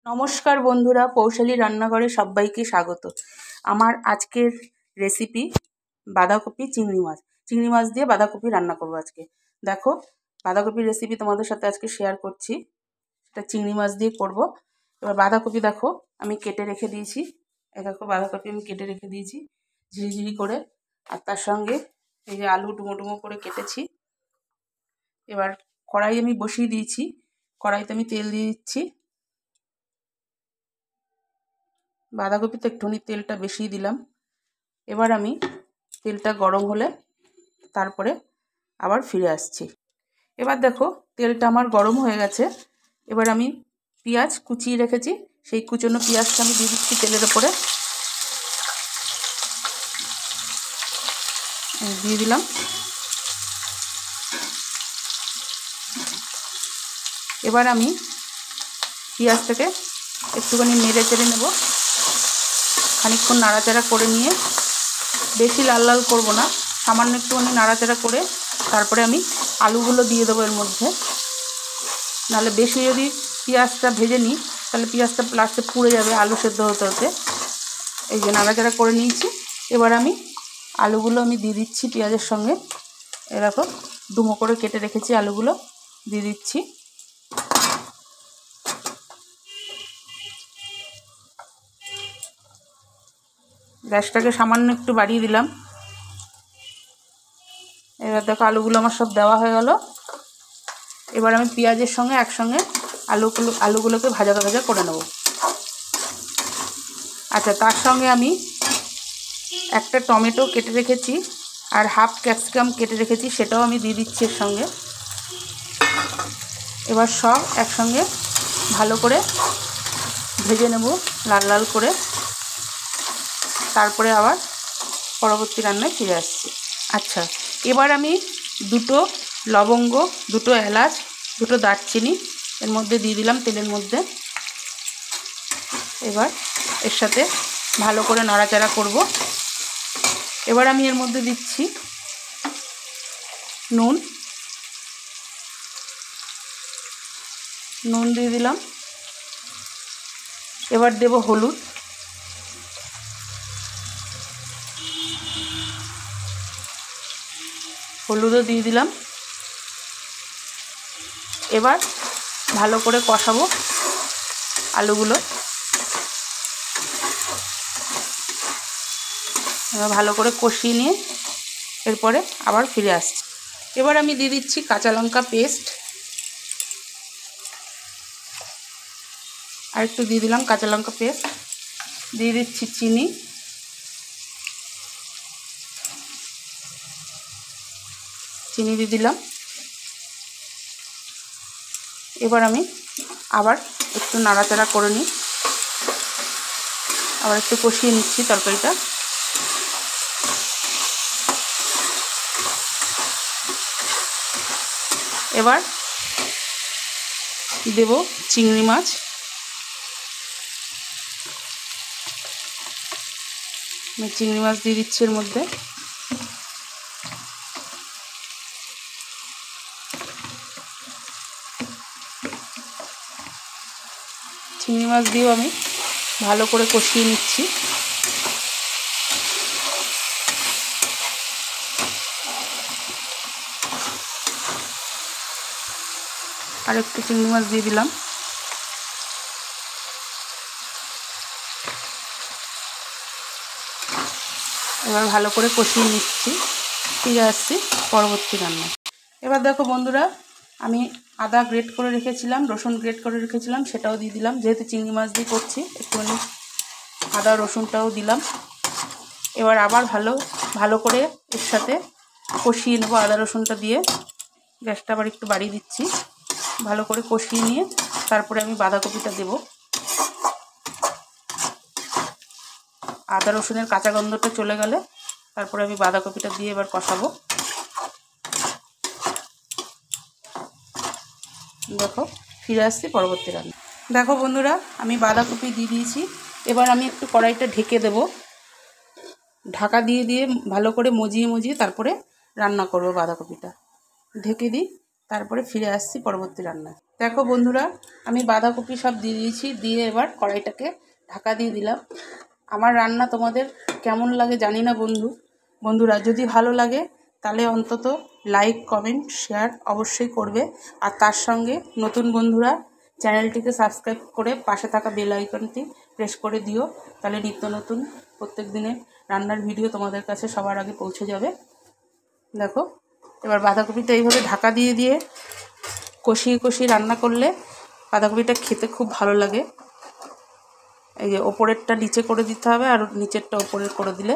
নমস্কার বন্ধুরা, কৌশলী রান্নাঘরে সবাইকে স্বাগত। আমার আজকের রেসিপি বাঁধাকপি চিংড়ি মাছ দিয়ে বাঁধাকপি রান্না করব আজকে। দেখো, বাঁধাকপির রেসিপি তোমাদের সাথে আজকে শেয়ার করছি, সেটা চিংড়ি মাছ দিয়ে করব। এবার বাঁধাকপি দেখো আমি কেটে রেখে দিয়েছি, দেখো বাঁধাকপি আমি কেটে রেখে দিয়েছি ঝিরিঝিরি করে, আর তার সঙ্গে এই যে আলু ডুমো ডুমো করে কেটেছি। এবার কড়াই আমি বসিয়ে দিয়েছি, কড়াইতে আমি তেল দিয়ে দিচ্ছি। বাঁধাকপিতে একটুখানি তেলটা বেশি দিলাম। এবার আমি তেলটা গরম হলে তারপরে আবার ফিরে আসছি। এবার দেখো তেলটা আমার গরম হয়ে গেছে। এবার আমি পেঁয়াজ কুচিয়ে রেখেছি, সেই কুচনো পেঁয়াজটা আমি দিয়ে দিচ্ছি তেলের ওপরে, দিয়ে দিলাম। এবার আমি পেঁয়াজটাকে একটুখানি নেড়ে চেড়ে নেব, খানিকক্ষণ নাড়াচাড়া করে নিয়ে, বেশি লাল লাল করব না, সামান্য একটুখানি নাড়াচাড়া করে তারপরে আমি আলুগুলো দিয়ে দেবো এর মধ্যে। নাহলে বেশি যদি পেঁয়াজটা ভেজে নিই তাহলে পেঁয়াজটা লাস্টে পুড়ে যাবে আলু সেদ্ধ হতে হতে। এই যে নাড়াচাড়া করে নিয়েছি, এবার আমি আলুগুলো আমি দিয়ে দিচ্ছি পেঁয়াজের সঙ্গে। এরকম ডুমো করে কেটে রেখেছি আলুগুলো দিয়ে দিচ্ছি। গ্যাসটাকে সামান্য একটু বাড়িয়ে দিলাম। এবার দেখো আলুগুলো আমার সব দেওয়া হয়ে গেল। এবার আমি পেঁয়াজের সঙ্গে একসঙ্গে আলুগুলোকে ভাজা ভাজা করে নেব। আচ্ছা, তার সঙ্গে আমি একটা টমেটো কেটে রেখেছি আর হাফ ক্যাপসিকাম কেটে রেখেছি, সেটাও আমি দিয়ে দিচ্ছি এর সঙ্গে। এবার সব একসঙ্গে ভালো করে ভেজে নেব লাল লাল করে, তারপরে আবার পরবর্তী রান্নায় ফিরে আসছি। আচ্ছা, এবার আমি দুটো লবঙ্গ, দুটো এলাচ, দুটো দারচিনি এর মধ্যে দিয়ে দিলাম তেলের মধ্যে। এবার এর সাথে ভালো করে নাড়াচাড়া করব। এবার আমি এর মধ্যে দিচ্ছি নুন দিয়ে দিলাম। এবার দেব হলুদও দিয়ে দিলাম। এবার ভালো করে কষাবো আলুগুলো। এবার ভালো করে কষিয়ে নিয়ে এরপরে আবার ফিরে আসছি। এবার আমি দিয়ে দিচ্ছি কাঁচা লঙ্কা পেস্ট, আর একটু দিয়ে দিলাম কাঁচা লঙ্কা পেস্ট, দিয়ে দিচ্ছি চিনি, দিয়ে দিলাম। এবার আমি আবার একটু নাড়াচাড়া করে নিই, আবার একটু কষিয়ে নিচ্ছি তরকারিটা। এবার দেব চিংড়ি মাছ। আমি চিংড়ি মাছ দিয়ে দিচ্ছি এর মধ্যে। চিংড়ি মাছ দিয়েও আমি ভালো করে কষিয়ে নিচ্ছি। আর একটু চিংড়ি মাছ দিয়ে দিলাম। এবার ভালো করে কষিয়ে নিচ্ছি, ফিরে আসছি পরবর্তী রান্না। এবার দেখো বন্ধুরা, আমি আদা গ্রেট করে রেখেছিলাম, রসুন গ্রেট করে রেখেছিলাম, সেটাও দিয়ে দিলাম। যেহেতু চিংড়ি মাছ দিয়ে করছি একটুখানি আদা রসুনটাও দিলাম। এবার আবার ভালো করে এর সাথে কষিয়ে নেবো আদা রসুনটা দিয়ে। গ্যাসটা আবার একটু বাড়িয়ে দিচ্ছি। ভালো করে কষিয়ে নিয়ে তারপরে আমি বাঁধাকপিটা দেব। আদা রসুনের কাঁচা গন্ধটা চলে গেলে তারপরে আমি বাঁধাকপিটা দিয়ে এবার কষাবো। দেখো ফিরে আসছি পরবর্তী রান্না। দেখো বন্ধুরা, আমি বাঁধাকপি দিয়ে দিয়েছি। এবার আমি একটু কড়াইটা ঢেকে দেব, ঢাকা দিয়ে দিয়ে ভালো করে মজিয়ে তারপরে রান্না করব বাঁধাকপিটা। ঢেকে দিই, তারপরে ফিরে আসছি পরবর্তী রান্নায়। দেখো বন্ধুরা, আমি বাঁধাকপি সব দিয়ে দিয়েছি, দিয়ে এবার কড়াইটাকে ঢাকা দিয়ে দিলাম। আমার রান্না তোমাদের কেমন লাগে জানি না বন্ধুরা, যদি ভালো লাগে তাহলে অন্তত লাইক কমেন্ট শেয়ার অবশ্যই করবে। আর তার সঙ্গে নতুন বন্ধুরা চ্যানেলটিকে সাবস্ক্রাইব করে পাশে থাকা বেল আইকনটি প্রেস করে দিও, তাহলে নিত্য নতুন প্রত্যেক দিনের রান্নার ভিডিও তোমাদের কাছে সবার আগে পৌঁছে যাবে। দেখো, এবার বাঁধাকপিটা এইভাবে ঢাকা দিয়ে দিয়ে কষিয়ে কষিয়ে রান্না করলে বাঁধাকপিটা খেতে খুব ভালো লাগে। এই যে ওপরেরটা নিচে করে দিতে হবে, আর নিচেরটা ওপরের করে দিলে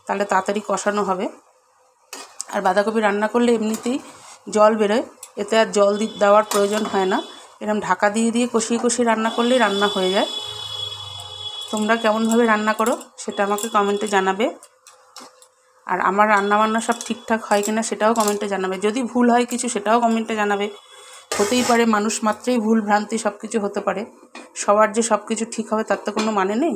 তাহলে তাড়াতাড়ি কষানো হবে। আর বাঁধাকপি রান্না করলে এমনিতেই জল বেরোয়, এতে আর জল দেওয়ার প্রয়োজন হয় না। এরকম ঢাকা দিয়ে দিয়ে কষিয়ে কষিয়ে রান্না করলেই রান্না হয়ে যায়। তোমরা কেমনভাবে রান্না করো সেটা আমাকে কমেন্টে জানাবে। আর আমার রান্নাবান্না সব ঠিকঠাক হয় কিনা সেটাও কমেন্টে জানাবে। যদি ভুল হয় কিছু সেটাও কমেন্টে জানাবে। হতেই পারে, মানুষ মাত্রই ভুল ভ্রান্তি সব কিছু হতে পারে। সবার যে সব কিছু ঠিক হবে তার তো কোনো মানে নেই।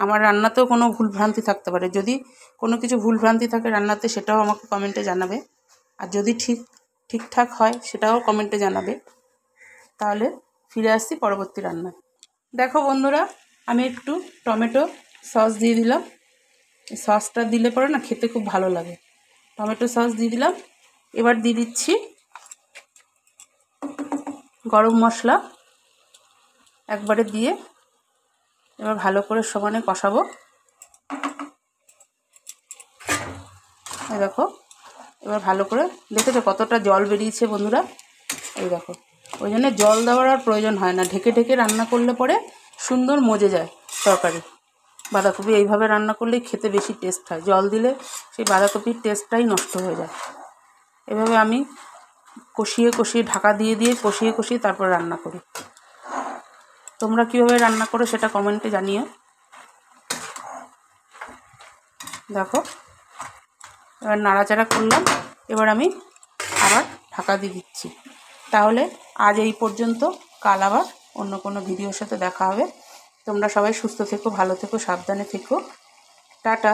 আমার রান্নাতেও কোনো ভুল ভ্রান্তি থাকতে পারে। যদি কোনো কিছু ভুল ভ্রান্তি থাকে রান্নাতে সেটাও আমাকে কমেন্টে জানাবে। আর যদি ঠিকঠাক হয় সেটাও কমেন্টে জানাবে। তাহলে ফিরে আসছি পরবর্তী রান্নায়। দেখো বন্ধুরা, আমি একটু টমেটো সস দিয়ে দিলাম। এই সসটা দিলে পরে না খেতে খুব ভালো লাগে। টমেটো সস দিয়ে দিলাম। এবার দিয়ে দিচ্ছি গরম মশলা একবারে দিয়ে এবার ভালো করে সমানে কষাবো। এই দেখো, এবার ভালো করে দেখেছো কতটা জল বেরিয়েছে বন্ধুরা। এই দেখো, ওই জন্য জল দেওয়ার আর প্রয়োজন হয় না। ঢেকে ঢেকে রান্না করলে পরে সুন্দর মজে যায় তরকারি। বাঁধাকপি এইভাবে রান্না করলেই খেতে বেশি টেস্ট হয়। জল দিলে সেই বাঁধাকপির টেস্টটাই নষ্ট হয়ে যায়। এভাবে আমি কষিয়ে কষিয়ে ঢাকা দিয়ে দিয়ে কষিয়ে কষিয়ে তারপর রান্না করি। তোমরা কীভাবে রান্না করো সেটা কমেন্টে জানিও। দেখো, এবার নাড়াচাড়া করলাম। এবার আমি আবার ঢাকা দিয়ে দিচ্ছি। তাহলে আজ এই পর্যন্ত। কাল আবার অন্য কোনো ভিডিওর সাথে দেখা হবে। তোমরা সবাই সুস্থ থেকো, ভালো থেকো, সাবধানে থেকো। টাটা।